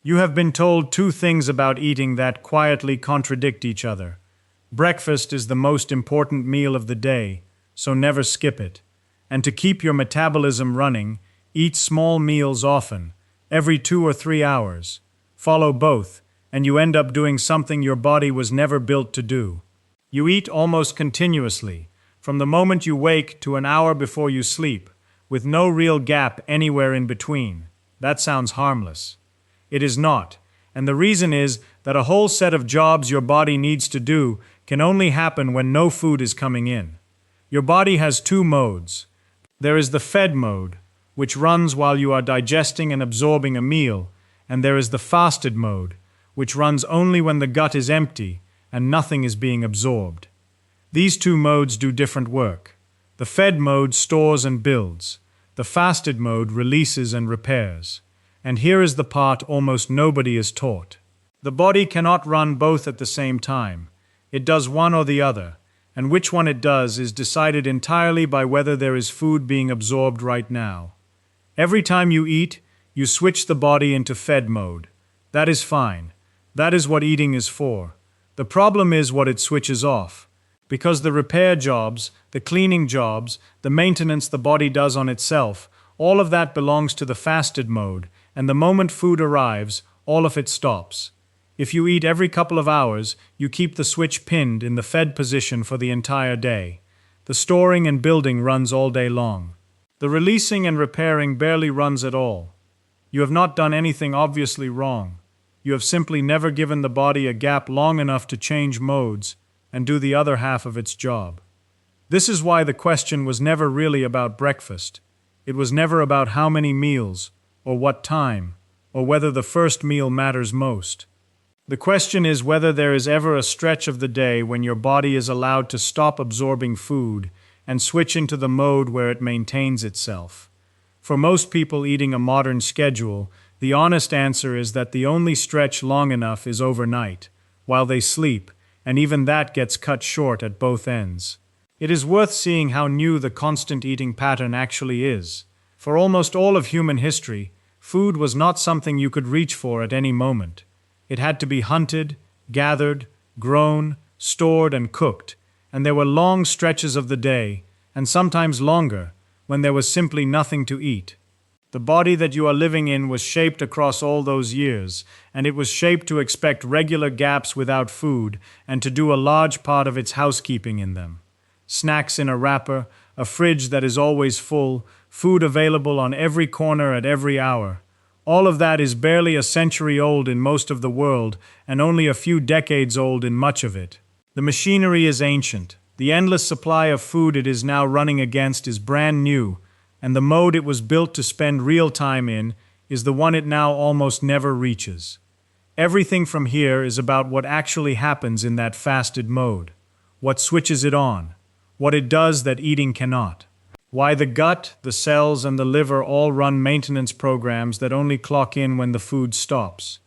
You have been told two things about eating that quietly contradict each other. Breakfast is the most important meal of the day, so never skip it. And to keep your metabolism running, eat small meals often, every 2 or 3 hours. Follow both, and you end up doing something your body was never built to do. You eat almost continuously, from the moment you wake to an hour before you sleep, with no real gap anywhere in between. That sounds harmless. It is not, and the reason is that a whole set of jobs your body needs to do can only happen when no food is coming in. Your body has two modes. There is the fed mode, which runs while you are digesting and absorbing a meal, and there is the fasted mode, which runs only when the gut is empty and nothing is being absorbed. These two modes do different work. The fed mode stores and builds. The fasted mode releases and repairs. And here is the part almost nobody is taught. The body cannot run both at the same time. It does one or the other, and which one it does is decided entirely by whether there is food being absorbed right now. Every time you eat, you switch the body into fed mode. That is fine. That is what eating is for. The problem is what it switches off. Because the repair jobs, the cleaning jobs, the maintenance the body does on itself, all of that belongs to the fasted mode, and the moment food arrives, all of it stops. If you eat every couple of hours, you keep the switch pinned in the fed position for the entire day. The storing and building runs all day long. The releasing and repairing barely runs at all. You have not done anything obviously wrong. You have simply never given the body a gap long enough to change modes and do the other half of its job. This is why the question was never really about breakfast. It was never about how many meals, or what time, or whether the first meal matters most. The question is whether there is ever a stretch of the day when your body is allowed to stop absorbing food and switch into the mode where it maintains itself. For most people eating a modern schedule, the honest answer is that the only stretch long enough is overnight, while they sleep, and even that gets cut short at both ends. It is worth seeing how new the constant eating pattern actually is. For almost all of human history, food was not something you could reach for at any moment. It had to be hunted, gathered, grown, stored, and cooked, and there were long stretches of the day, and sometimes longer, when there was simply nothing to eat. The body that you are living in was shaped across all those years, and it was shaped to expect regular gaps without food and to do a large part of its housekeeping in them. Snacks in a wrapper, a fridge that is always full, food available on every corner at every hour. All of that is barely a century old in most of the world and only a few decades old in much of it. The machinery is ancient. The endless supply of food it is now running against is brand new, and the mode it was built to spend real time in is the one it now almost never reaches. Everything from here is about what actually happens in that fasted mode, what switches it on, what it does that eating cannot. Why the gut, the cells, and the liver all run maintenance programs that only clock in when the food stops.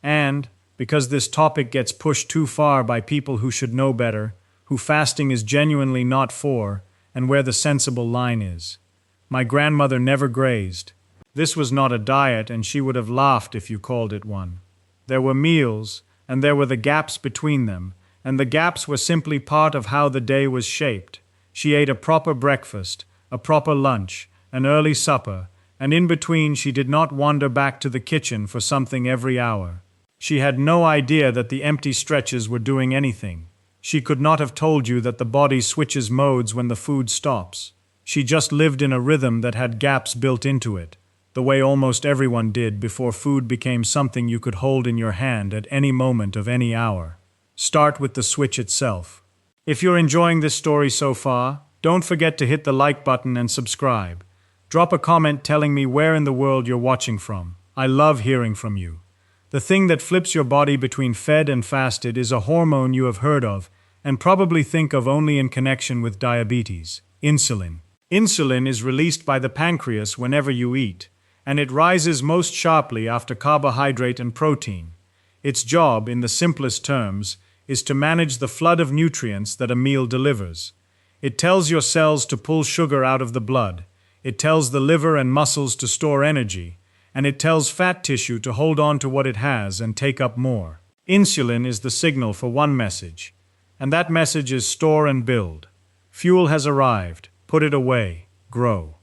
And, because this topic gets pushed too far by people who should know better, who fasting is genuinely not for, and where the sensible line is. My grandmother never grazed. This was not a diet, and she would have laughed if you called it one. There were meals, and there were the gaps between them, and the gaps were simply part of how the day was shaped. She ate a proper breakfast, a proper lunch, an early supper, and in between she did not wander back to the kitchen for something every hour. She had no idea that the empty stretches were doing anything. She could not have told you that the body switches modes when the food stops. She just lived in a rhythm that had gaps built into it, the way almost everyone did before food became something you could hold in your hand at any moment of any hour. Start with the switch itself. If you're enjoying this story so far, don't forget to hit the like button and subscribe. Drop a comment telling me where in the world you're watching from. I love hearing from you. The thing that flips your body between fed and fasted is a hormone you have heard of and probably think of only in connection with diabetes: insulin. Insulin is released by the pancreas whenever you eat, and it rises most sharply after carbohydrate and protein. Its job, in the simplest terms, is to manage the flood of nutrients that a meal delivers. It tells your cells to pull sugar out of the blood. It tells the liver and muscles to store energy, and it tells fat tissue to hold on to what it has and take up more. Insulin is the signal for one message, and that message is store and build. Fuel has arrived, put it away, grow.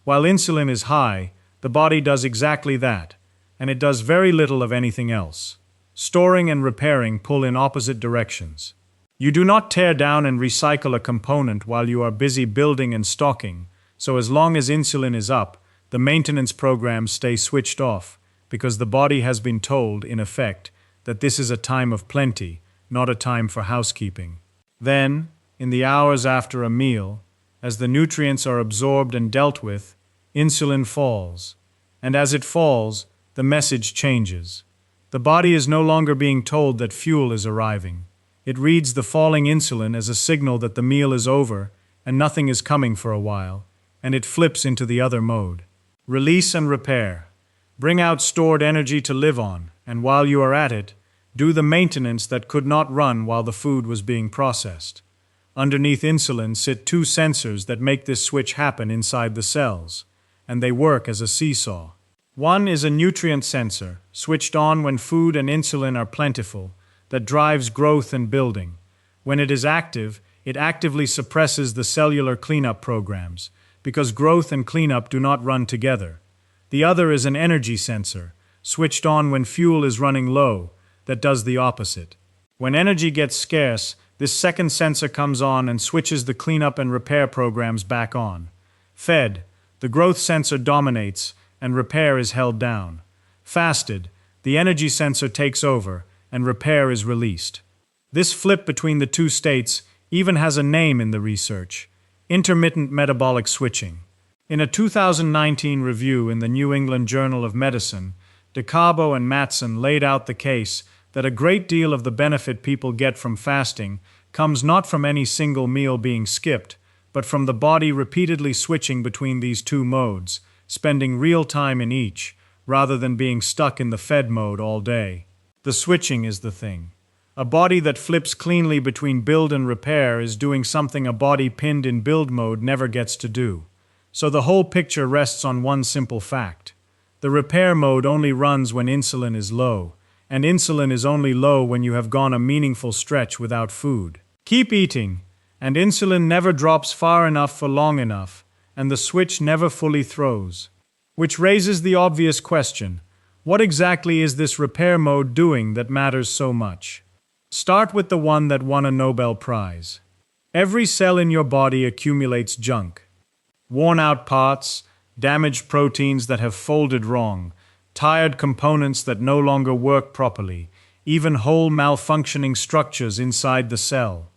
While insulin is high, the body does exactly that, and it does very little of anything else. Storing and repairing pull in opposite directions. You do not tear down and recycle a component while you are busy building and stocking, so as long as insulin is up, the maintenance programs stay switched off, because the body has been told, in effect, that this is a time of plenty, not a time for housekeeping. Then, in the hours after a meal, as the nutrients are absorbed and dealt with, insulin falls. And as it falls, the message changes. The body is no longer being told that fuel is arriving. It reads the falling insulin as a signal that the meal is over and nothing is coming for a while, and it flips into the other mode. Release and repair. Bring out stored energy to live on, and while you are at it, do the maintenance that could not run while the food was being processed. Underneath insulin sit two sensors that make this switch happen inside the cells, and they work as a seesaw. One is a nutrient sensor, switched on when food and insulin are plentiful, that drives growth and building. When it is active, it actively suppresses the cellular cleanup programs, because growth and cleanup do not run together. The other is an energy sensor, switched on when fuel is running low, that does the opposite. When energy gets scarce, this second sensor comes on and switches the cleanup and repair programs back on. Fed, the growth sensor dominates, and repair is held down. Fasted, the energy sensor takes over, and repair is released. This flip between the two states even has a name in the research: intermittent metabolic switching. In a 2019 review in the New England Journal of Medicine, DeCabo and Matson laid out the case that a great deal of the benefit people get from fasting comes not from any single meal being skipped, but from the body repeatedly switching between these two modes, spending real time in each, rather than being stuck in the fed mode all day. The switching is the thing. A body that flips cleanly between build and repair is doing something a body pinned in build mode never gets to do. So the whole picture rests on one simple fact. The repair mode only runs when insulin is low, and insulin is only low when you have gone a meaningful stretch without food. Keep eating, and insulin never drops far enough for long enough, and the switch never fully throws. Which raises the obvious question: what exactly is this repair mode doing that matters so much? Start with the one that won a Nobel Prize. Every cell in your body accumulates junk. Worn-out parts, damaged proteins that have folded wrong, tired components that no longer work properly, even whole malfunctioning structures inside the cell.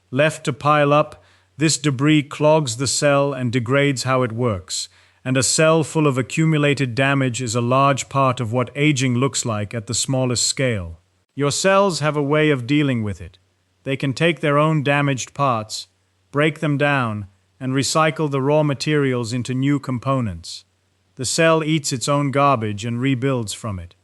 Left to pile up, this debris clogs the cell and degrades how it works, and a cell full of accumulated damage is a large part of what aging looks like at the smallest scale. Your cells have a way of dealing with it. They can take their own damaged parts, break them down, and recycle the raw materials into new components. The cell eats its own garbage and rebuilds from it.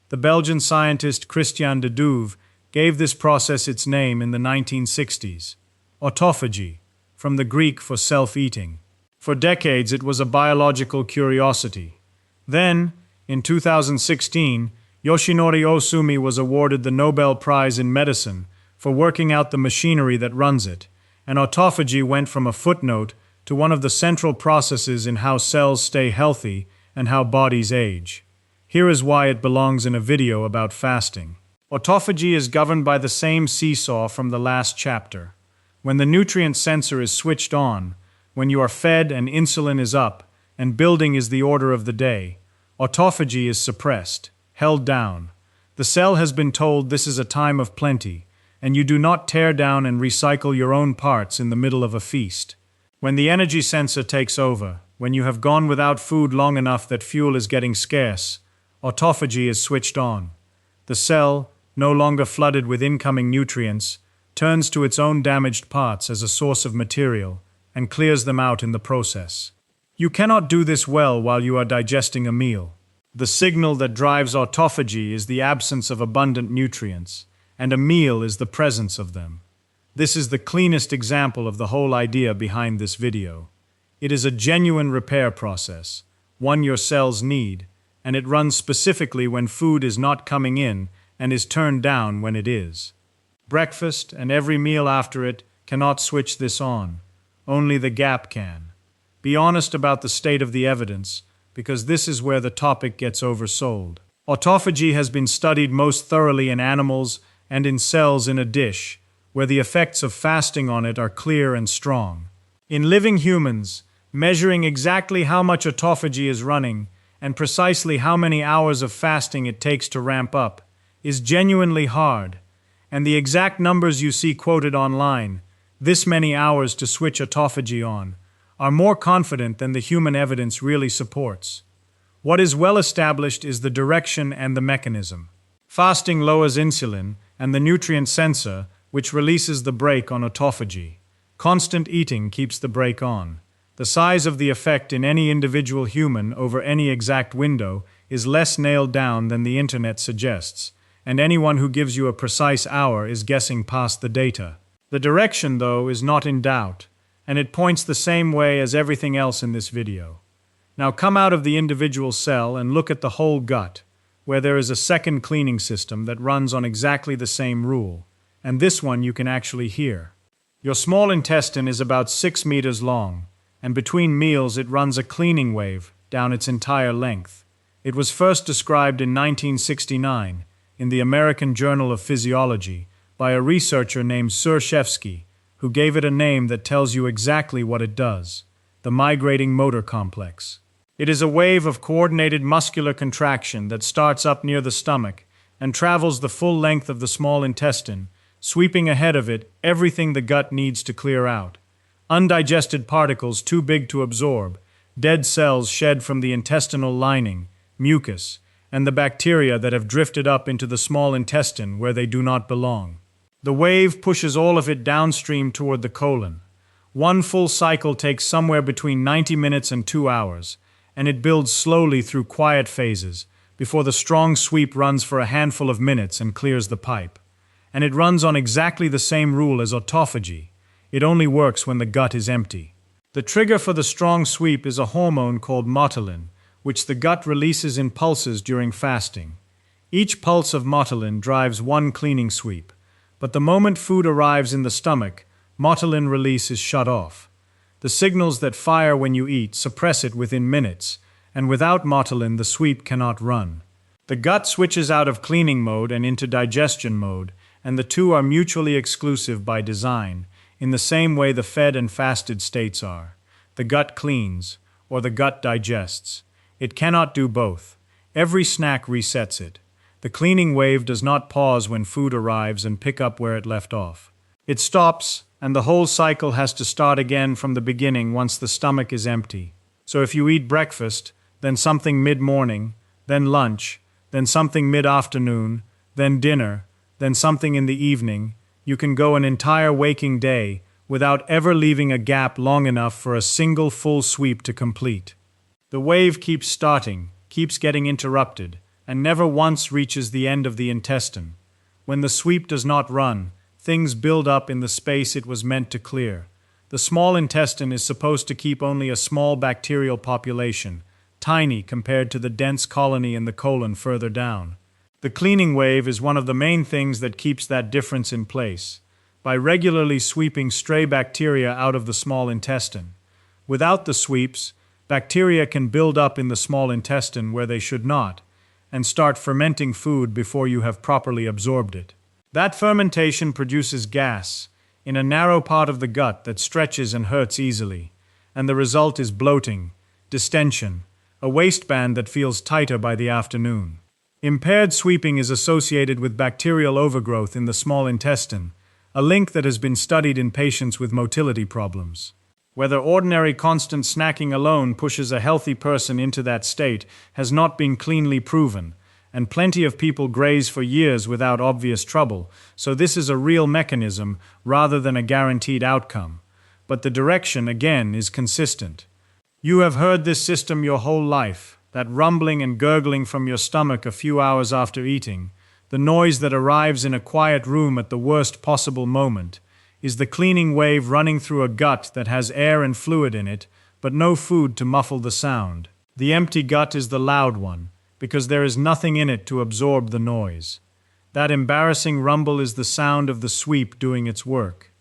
The Belgian scientist Christian de Duve gave this process its name in the 1960s, autophagy, from the Greek for self-eating. For decades it was a biological curiosity. Then, in 2016, Yoshinori Ohsumi was awarded the Nobel Prize in Medicine for working out the machinery that runs it, and autophagy went from a footnote to one of the central processes in how cells stay healthy and how bodies age. Here is why it belongs in a video about fasting. Autophagy is governed by the same seesaw from the last chapter. When the nutrient sensor is switched on, when you are fed and insulin is up, and building is the order of the day, autophagy is suppressed, held down. The cell has been told this is a time of plenty, and you do not tear down and recycle your own parts in the middle of a feast. When the energy sensor takes over, when you have gone without food long enough that fuel is getting scarce, autophagy is switched on. The cell, no longer flooded with incoming nutrients, turns to its own damaged parts as a source of material and clears them out in the process. You cannot do this well while you are digesting a meal. The signal that drives autophagy is the absence of abundant nutrients, and a meal is the presence of them. This is the cleanest example of the whole idea behind this video. It is a genuine repair process, one your cells need, and it runs specifically when food is not coming in and is turned down when it is. Breakfast and every meal after it cannot switch this on. Only the gap can. Be honest about the state of the evidence, because this is where the topic gets oversold. Autophagy has been studied most thoroughly in animals and in cells in a dish, where the effects of fasting on it are clear and strong. In living humans, measuring exactly how much autophagy is running and precisely how many hours of fasting it takes to ramp up is genuinely hard, and the exact numbers you see quoted online, this many hours to switch autophagy on, are more confident than the human evidence really supports. What is well established is the direction and the mechanism. Fasting lowers insulin and the nutrient sensor, which releases the brake on autophagy. Constant eating keeps the brake on. The size of the effect in any individual human over any exact window is less nailed down than the internet suggests, and anyone who gives you a precise hour is guessing past the data. The direction, though, is not in doubt, and it points the same way as everything else in this video. Now come out of the individual cell and look at the whole gut, where there is a second cleaning system that runs on exactly the same rule, and this one you can actually hear. Your small intestine is about 6 meters long, and between meals it runs a cleaning wave down its entire length. It was first described in 1969 in the American Journal of Physiology by a researcher named Surshevsky, who gave it a name that tells you exactly what it does: the migrating motor complex. It is a wave of coordinated muscular contraction that starts up near the stomach and travels the full length of the small intestine, sweeping ahead of it everything the gut needs to clear out. Undigested particles too big to absorb, dead cells shed from the intestinal lining, mucus, and the bacteria that have drifted up into the small intestine where they do not belong. The wave pushes all of it downstream toward the colon. One full cycle takes somewhere between 90 minutes and 2 hours, and it builds slowly through quiet phases before the strong sweep runs for a handful of minutes and clears the pipe. And it runs on exactly the same rule as autophagy. It only works when the gut is empty. The trigger for the strong sweep is a hormone called motilin, which the gut releases in pulses during fasting. Each pulse of motilin drives one cleaning sweep, but the moment food arrives in the stomach, motilin release is shut off. The signals that fire when you eat suppress it within minutes, and without motilin the sweep cannot run. The gut switches out of cleaning mode and into digestion mode, and the two are mutually exclusive by design, in the same way the fed and fasted states are. The gut cleans, or the gut digests. It cannot do both. Every snack resets it. The cleaning wave does not pause when food arrives and pick up where it left off. It stops, and the whole cycle has to start again from the beginning once the stomach is empty. So if you eat breakfast, then something mid-morning, then lunch, then something mid-afternoon, then dinner, then something in the evening, you can go an entire waking day without ever leaving a gap long enough for a single full sweep to complete. The wave keeps starting, keeps getting interrupted, and never once reaches the end of the intestine. When the sweep does not run, things build up in the space it was meant to clear. The small intestine is supposed to keep only a small bacterial population, tiny compared to the dense colony in the colon further down. The cleaning wave is one of the main things that keeps that difference in place, by regularly sweeping stray bacteria out of the small intestine. Without the sweeps, bacteria can build up in the small intestine where they should not, and start fermenting food before you have properly absorbed it. That fermentation produces gas in a narrow part of the gut that stretches and hurts easily, and the result is bloating, distension, a waistband that feels tighter by the afternoon. Impaired sweeping is associated with bacterial overgrowth in the small intestine, a link that has been studied in patients with motility problems. Whether ordinary constant snacking alone pushes a healthy person into that state has not been cleanly proven, and plenty of people graze for years without obvious trouble, so this is a real mechanism rather than a guaranteed outcome. But the direction, again, is consistent. You have heard this system your whole life, that rumbling and gurgling from your stomach a few hours after eating, the noise that arrives in a quiet room at the worst possible moment, is the cleaning wave running through a gut that has air and fluid in it, but no food to muffle the sound. The empty gut is the loud one, because there is nothing in it to absorb the noise. That embarrassing rumble is the sound of the sweep doing its work.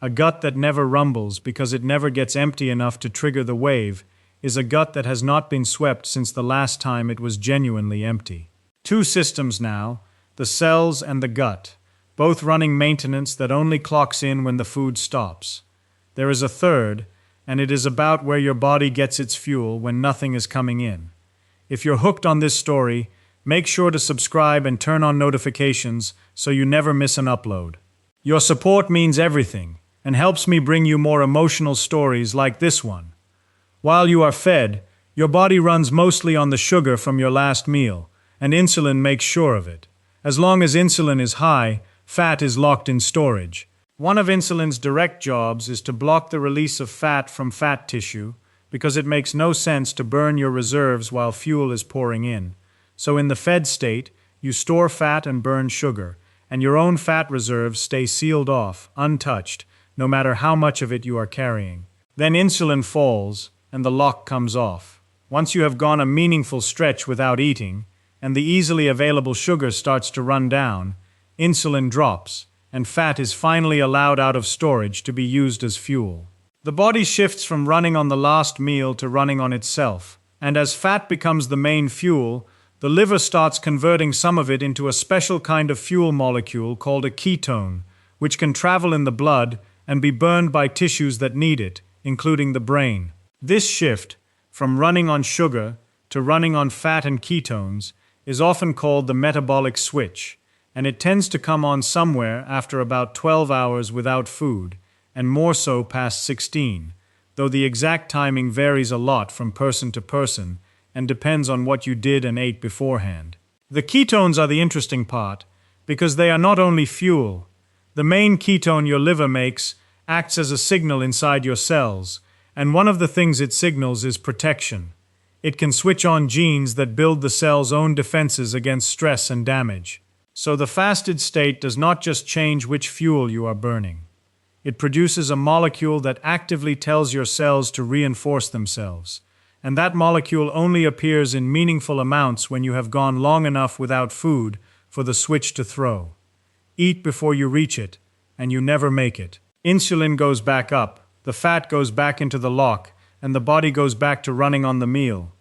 A gut that never rumbles because it never gets empty enough to trigger the wave is a gut that has not been swept since the last time it was genuinely empty. Two systems now, the cells and the gut, both running maintenance that only clocks in when the food stops. There is a third, and it is about where your body gets its fuel when nothing is coming in. If you're hooked on this story, make sure to subscribe and turn on notifications so you never miss an upload. Your support means everything and helps me bring you more emotional stories like this one. While you are fed, your body runs mostly on the sugar from your last meal, and insulin makes sure of it. As long as insulin is high, fat is locked in storage. One of insulin's direct jobs is to block the release of fat from fat tissue, because it makes no sense to burn your reserves while fuel is pouring in. So in the fed state, you store fat and burn sugar, and your own fat reserves stay sealed off, untouched, no matter how much of it you are carrying. Then insulin falls, and the lock comes off. Once you have gone a meaningful stretch without eating, and the easily available sugar starts to run down, insulin drops, and fat is finally allowed out of storage to be used as fuel. The body shifts from running on the last meal to running on itself, and as fat becomes the main fuel, the liver starts converting some of it into a special kind of fuel molecule called a ketone, which can travel in the blood and be burned by tissues that need it, including the brain. This shift, from running on sugar to running on fat and ketones, is often called the metabolic switch, and it tends to come on somewhere after about 12 hours without food, and more so past 16, though the exact timing varies a lot from person to person and depends on what you did and ate beforehand. The ketones are the interesting part, because they are not only fuel. The main ketone your liver makes acts as a signal inside your cells, and one of the things it signals is protection. It can switch on genes that build the cell's own defenses against stress and damage. So the fasted state does not just change which fuel you are burning. It produces a molecule that actively tells your cells to reinforce themselves, and that molecule only appears in meaningful amounts when you have gone long enough without food for the switch to throw. Eat before you reach it, and you never make it. Insulin goes back up, the fat goes back into the lock, and the body goes back to running on the meal.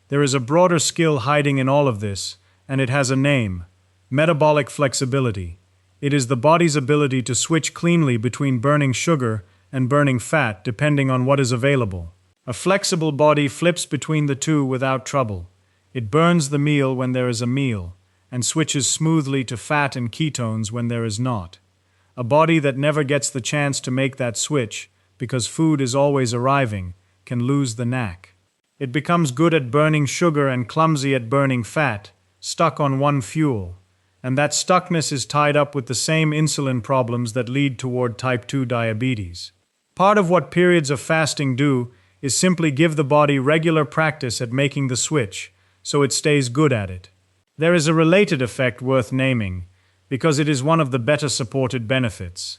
There is a broader skill hiding in all of this, and it has a name: metabolic flexibility. It is the body's ability to switch cleanly between burning sugar and burning fat depending on what is available. A flexible body flips between the two without trouble. It burns the meal when there is a meal, and switches smoothly to fat and ketones when there is not. A body that never gets the chance to make that switch, because food is always arriving, can lose the knack. It becomes good at burning sugar and clumsy at burning fat, stuck on one fuel. And that stuckness is tied up with the same insulin problems that lead toward type 2 diabetes. Part of what periods of fasting do is simply give the body regular practice at making the switch, so it stays good at it. There is a related effect worth naming, because it is one of the better supported benefits.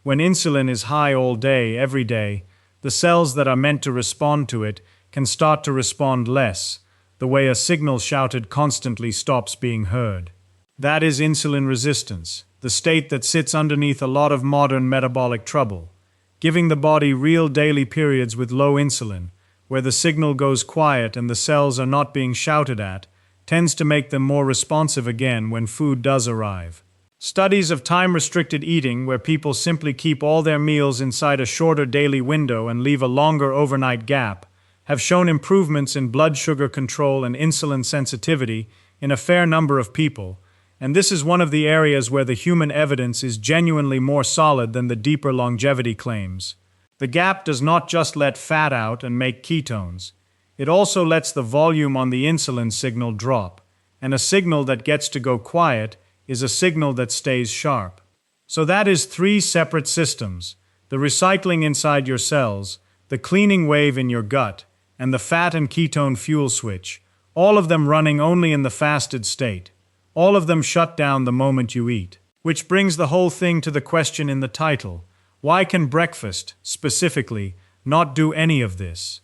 When insulin is high all day, every day, the cells that are meant to respond to it can start to respond less, the way a signal shouted constantly stops being heard. That is insulin resistance, the state that sits underneath a lot of modern metabolic trouble, giving the body real daily periods with low insulin, where the signal goes quiet and the cells are not being shouted at, tends to make them more responsive again when food does arrive. Studies of time-restricted eating, where people simply keep all their meals inside a shorter daily window and leave a longer overnight gap, have shown improvements in blood sugar control and insulin sensitivity in a fair number of people, and this is one of the areas where the human evidence is genuinely more solid than the deeper longevity claims. The gap does not just let fat out and make ketones. It also lets the volume on the insulin signal drop, and a signal that gets to go quiet is a signal that stays sharp. So that is three separate systems: the recycling inside your cells, the cleaning wave in your gut, and the fat and ketone fuel switch, all of them running only in the fasted state. All of them shut down the moment you eat. Which brings the whole thing to the question in the title: why can breakfast, specifically, not do any of this?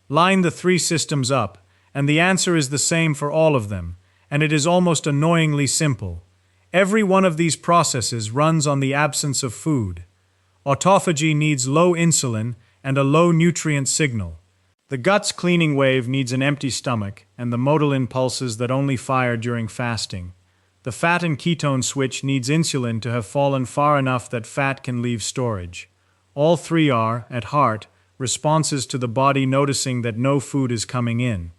Line the three systems up, and the answer is the same for all of them, and it is almost annoyingly simple. Every one of these processes runs on the absence of food. Autophagy needs low insulin and a low nutrient signal. The gut's cleaning wave needs an empty stomach and the modal impulses that only fire during fasting. The fat and ketone switch needs insulin to have fallen far enough that fat can leave storage. All three are, at heart, responses to the body noticing that no food is coming in.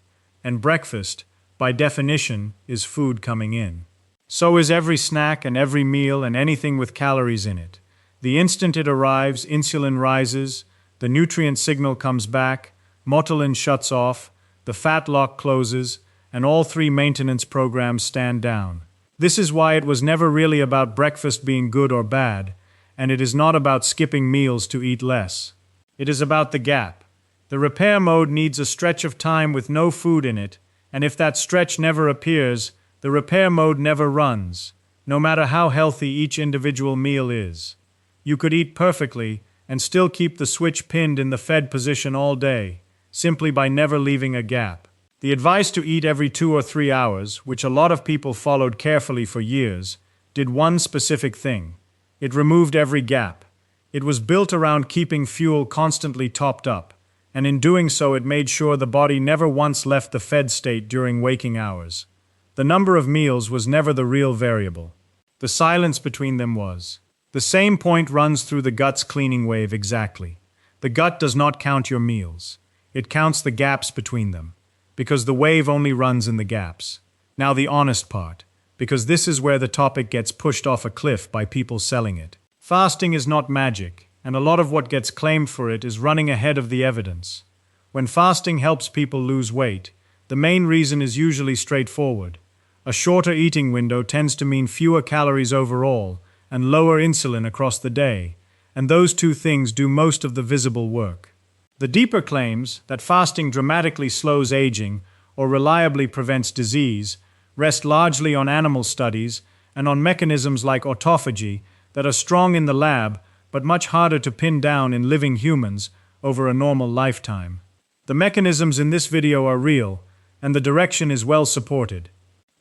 And breakfast, by definition, is food coming in. So is every snack and every meal and anything with calories in it. The instant it arrives, insulin rises, the nutrient signal comes back, motilin shuts off, the fat lock closes, and all three maintenance programs stand down. This is why it was never really about breakfast being good or bad, and it is not about skipping meals to eat less. It is about the gap. The repair mode needs a stretch of time with no food in it, and if that stretch never appears, the repair mode never runs, no matter how healthy each individual meal is. You could eat perfectly and still keep the switch pinned in the fed position all day, simply by never leaving a gap. The advice to eat every 2 or 3 hours, which a lot of people followed carefully for years, did one specific thing. It removed every gap. It was built around keeping fuel constantly topped up, and in doing so it made sure the body never once left the fed state during waking hours. The number of meals was never the real variable. The silence between them was. The same point runs through the gut's cleaning wave exactly. The gut does not count your meals. It counts the gaps between them, because the wave only runs in the gaps. Now the honest part, because this is where the topic gets pushed off a cliff by people selling it. Fasting is not magic, and a lot of what gets claimed for it is running ahead of the evidence. When fasting helps people lose weight, the main reason is usually straightforward. A shorter eating window tends to mean fewer calories overall and lower insulin across the day, and those two things do most of the visible work. The deeper claims that fasting dramatically slows aging or reliably prevents disease rest largely on animal studies and on mechanisms like autophagy that are strong in the lab but much harder to pin down in living humans over a normal lifetime. The mechanisms in this video are real, and the direction is well supported.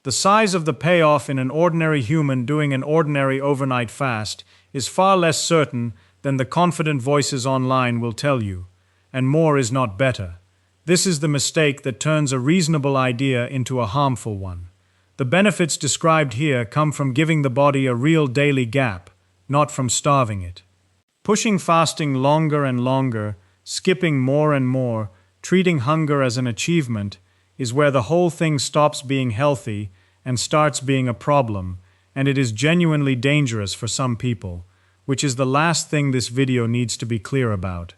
The size of the payoff in an ordinary human doing an ordinary overnight fast is far less certain than the confident voices online will tell you. And more is not better. This is the mistake that turns a reasonable idea into a harmful one. The benefits described here come from giving the body a real daily gap, not from starving it. Pushing fasting longer and longer, skipping more and more, treating hunger as an achievement, is where the whole thing stops being healthy and starts being a problem, and it is genuinely dangerous for some people, which is the last thing this video needs to be clear about.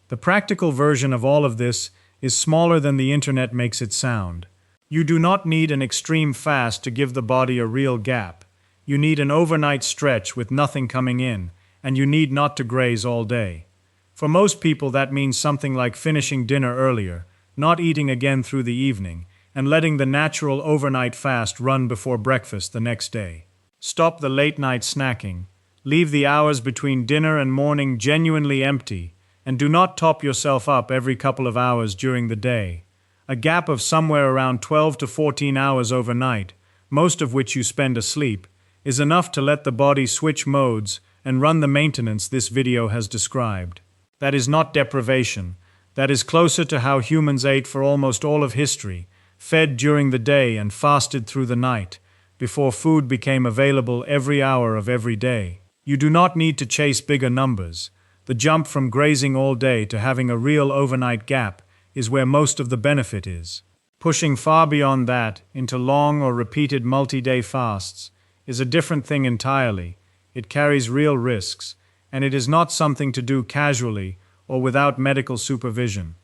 The practical version of all of this is smaller than the internet makes it sound. You do not need an extreme fast to give the body a real gap. You need an overnight stretch with nothing coming in, and you need not to graze all day. For most people that means something like finishing dinner earlier, not eating again through the evening, and letting the natural overnight fast run before breakfast the next day. Stop the late-night snacking. Leave the hours between dinner and morning genuinely empty, and do not top yourself up every couple of hours during the day. A gap of somewhere around 12 to 14 hours overnight, most of which you spend asleep, is enough to let the body switch modes and run the maintenance this video has described. That is not deprivation. That is closer to how humans ate for almost all of history, fed during the day and fasted through the night, before food became available every hour of every day. You do not need to chase bigger numbers. The jump from grazing all day to having a real overnight gap is where most of the benefit is. Pushing far beyond that, into long or repeated multi-day fasts, is a different thing entirely. It carries real risks, and it is not something to do casually or without medical supervision.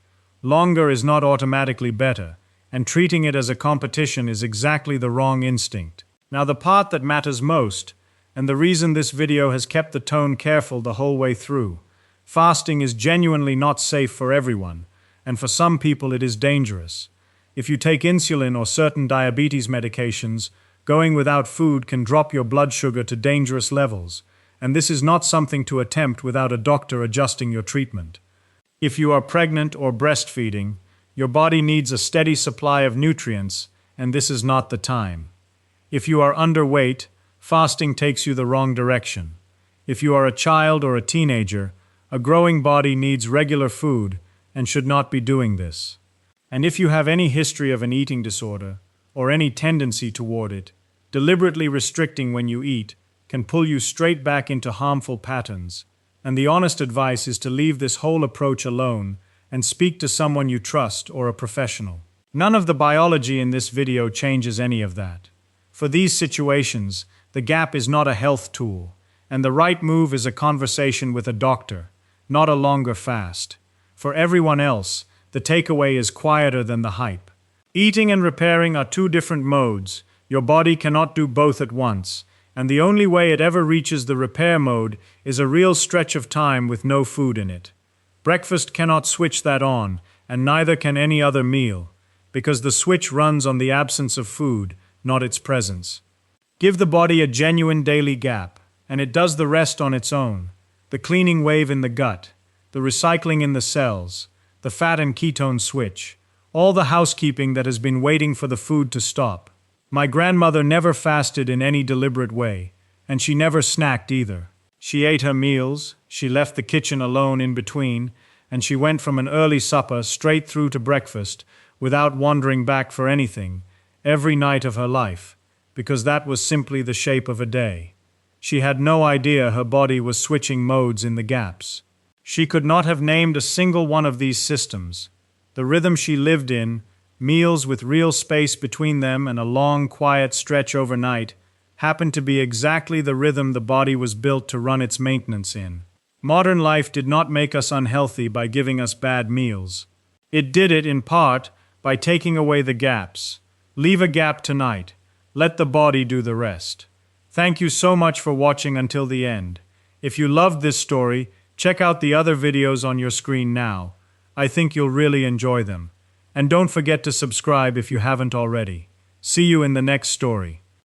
Longer is not automatically better, and treating it as a competition is exactly the wrong instinct. Now the part that matters most, and the reason this video has kept the tone careful the whole way through, fasting is genuinely not safe for everyone, and for some people it is dangerous. If you take insulin or certain diabetes medications, going without food can drop your blood sugar to dangerous levels, and this is not something to attempt without a doctor adjusting your treatment. If you are pregnant or breastfeeding, your body needs a steady supply of nutrients, and this is not the time. If you are underweight, fasting takes you the wrong direction. If you are a child or a teenager, a growing body needs regular food and should not be doing this. And if you have any history of an eating disorder, or any tendency toward it, deliberately restricting when you eat can pull you straight back into harmful patterns, and the honest advice is to leave this whole approach alone and speak to someone you trust or a professional. None of the biology in this video changes any of that. For these situations, the gap is not a health tool, and the right move is a conversation with a doctor, not a longer fast. For everyone else, the takeaway is quieter than the hype. Eating and repairing are two different modes. Your body cannot do both at once, and the only way it ever reaches the repair mode is a real stretch of time with no food in it. Breakfast cannot switch that on, and neither can any other meal, because the switch runs on the absence of food, not its presence. Give the body a genuine daily gap, and it does the rest on its own. The cleaning wave in the gut, the recycling in the cells, the fat and ketone switch, all the housekeeping that has been waiting for the food to stop. My grandmother never fasted in any deliberate way, and she never snacked either. She ate her meals, she left the kitchen alone in between, and she went from an early supper straight through to breakfast without wandering back for anything, every night of her life, because that was simply the shape of a day. She had no idea her body was switching modes in the gaps. She could not have named a single one of these systems. The rhythm she lived in, meals with real space between them and a long, quiet stretch overnight, happened to be exactly the rhythm the body was built to run its maintenance in. Modern life did not make us unhealthy by giving us bad meals. It did it, in part, by taking away the gaps. Leave a gap tonight. Let the body do the rest. Thank you so much for watching until the end. If you loved this story, check out the other videos on your screen now. I think you'll really enjoy them. And don't forget to subscribe if you haven't already. See you in the next story.